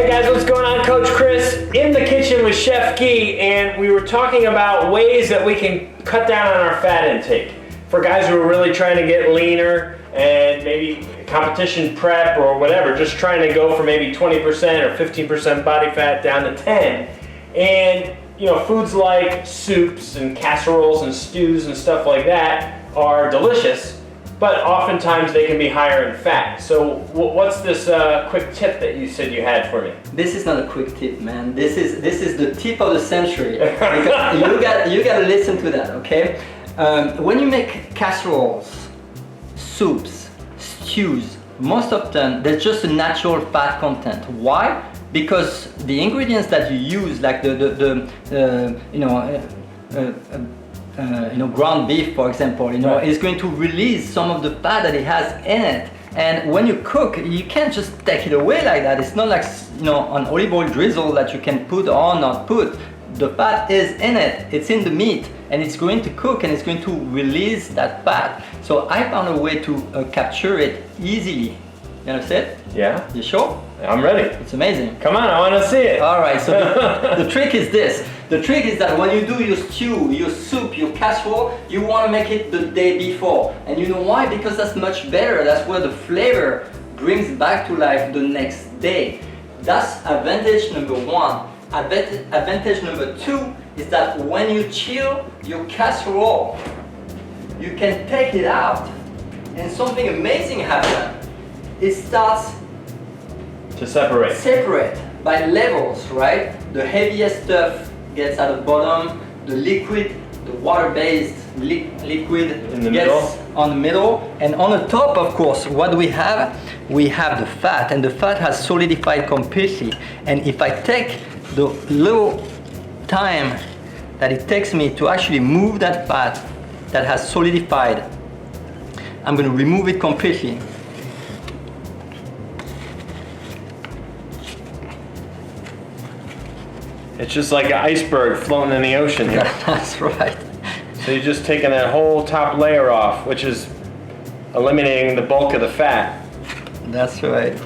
Hey guys, what's going on? Coach Chris in the kitchen with Chef Guy, and we were talking about ways that we can cut down on our fat intake. For guys who are really trying to get leaner and maybe competition prep or whatever, just trying to go from maybe 20% or 15% body fat down to 10. And you know, foods like soups and casseroles and stews and stuff like that are delicious, but oftentimes they can be higher in fat. So what's this quick tip that you said you had for me? This is not a quick tip, man. This is the tip of the century. Because you gotta listen to that, okay? When you make casseroles, soups, stews, most often there's just a natural fat content. Why? Because the ingredients that you use, like ground beef, for example, Right. is going to release some of the fat that it has in it. And when you cook, you can't just take it away like that. It's not like an olive oil drizzle that you can put or not put. The fat is in it. It's in the meat, and it's going to cook, and it's going to release that fat. So I found a way to capture it easily. You understand? Yeah. You sure? I'm ready. It's amazing. Come on, I want to see it. All right, so the trick is this. The trick is that when you do your stew, your soup, your casserole, you want to make it the day before. And you know why? Because that's much better. That's where the flavor brings back to life the next day. That's advantage number one. Advantage number two is that when you chill your casserole, you can take it out and something amazing happens. It starts To separate. separate by levels, right? The heaviest stuff gets at the bottom, the liquid, the water-based liquid In the gets middle. on the middle, and on the top, of course, what we have the fat, and the fat has solidified completely. And if I take the little time that it takes me to actually move that fat that has solidified, I'm going to remove it completely. It's just like an iceberg floating in the ocean here. That's right. So you're just taking that whole top layer off, which is eliminating the bulk of the fat. That's right.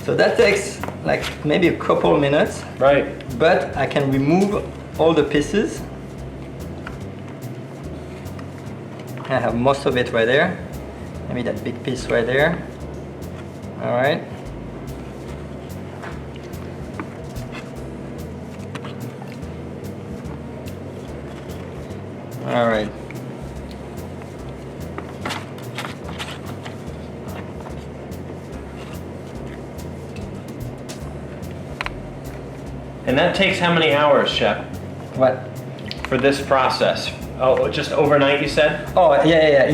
So that takes like maybe a couple minutes, Right. but I can remove all the pieces. I have most of it right there. Maybe that big piece right there. All right. All right. And that takes how many hours, Chef, What? for this process? Oh, just overnight, you said? Oh, yeah.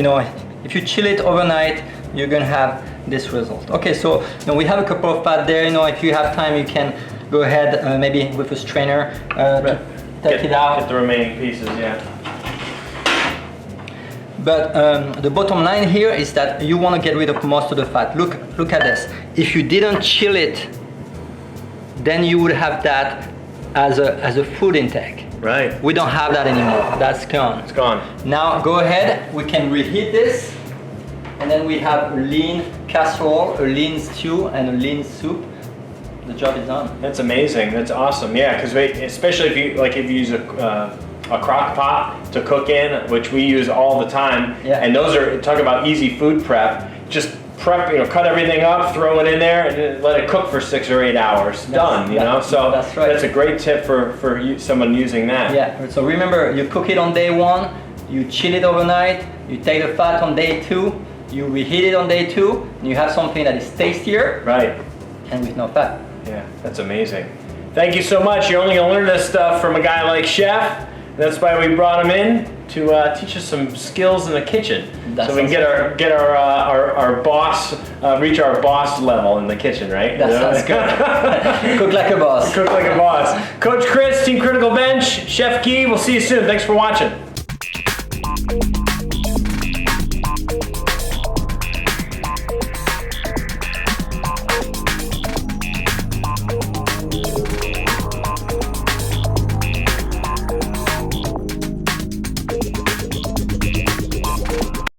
If you chill it overnight, you're gonna have this result. Okay, so we have a couple of fat there. If you have time, you can go ahead, maybe with a strainer, to take it out. Get the remaining pieces, yeah. But the bottom line here is that you want to get rid of most of the fat. Look at this. If you didn't chill it, then you would have that as a food intake. Right. We don't have that anymore. That's gone. It's gone. Now go ahead. We can reheat this, and then we have a lean casserole, a lean stew, and a lean soup. The job is done. That's amazing. That's awesome. Yeah, because especially if you use a crock pot to cook in, which we use all the time. Yeah. And those are, talk about easy food prep. Just prep, cut everything up, throw it in there, and then let it cook for 6 or 8 hours. Done, So that's right. That's a great tip for someone using that. Yeah, so remember, you cook it on day one, you chill it overnight, you take the fat on day two, you reheat it on day two, and you have something that is tastier Right. and with no fat. Yeah, that's amazing. Thank you so much. You're only gonna learn this stuff from a guy like Chef. That's why we brought him in to teach us some skills in the kitchen, That so we can sounds get our boss, reach our boss level in the kitchen, right? That sounds good. Cook like a boss. Cook like a boss. Coach Chris, Team Critical Bench, Chef Guy. We'll see you soon. Thanks for watching.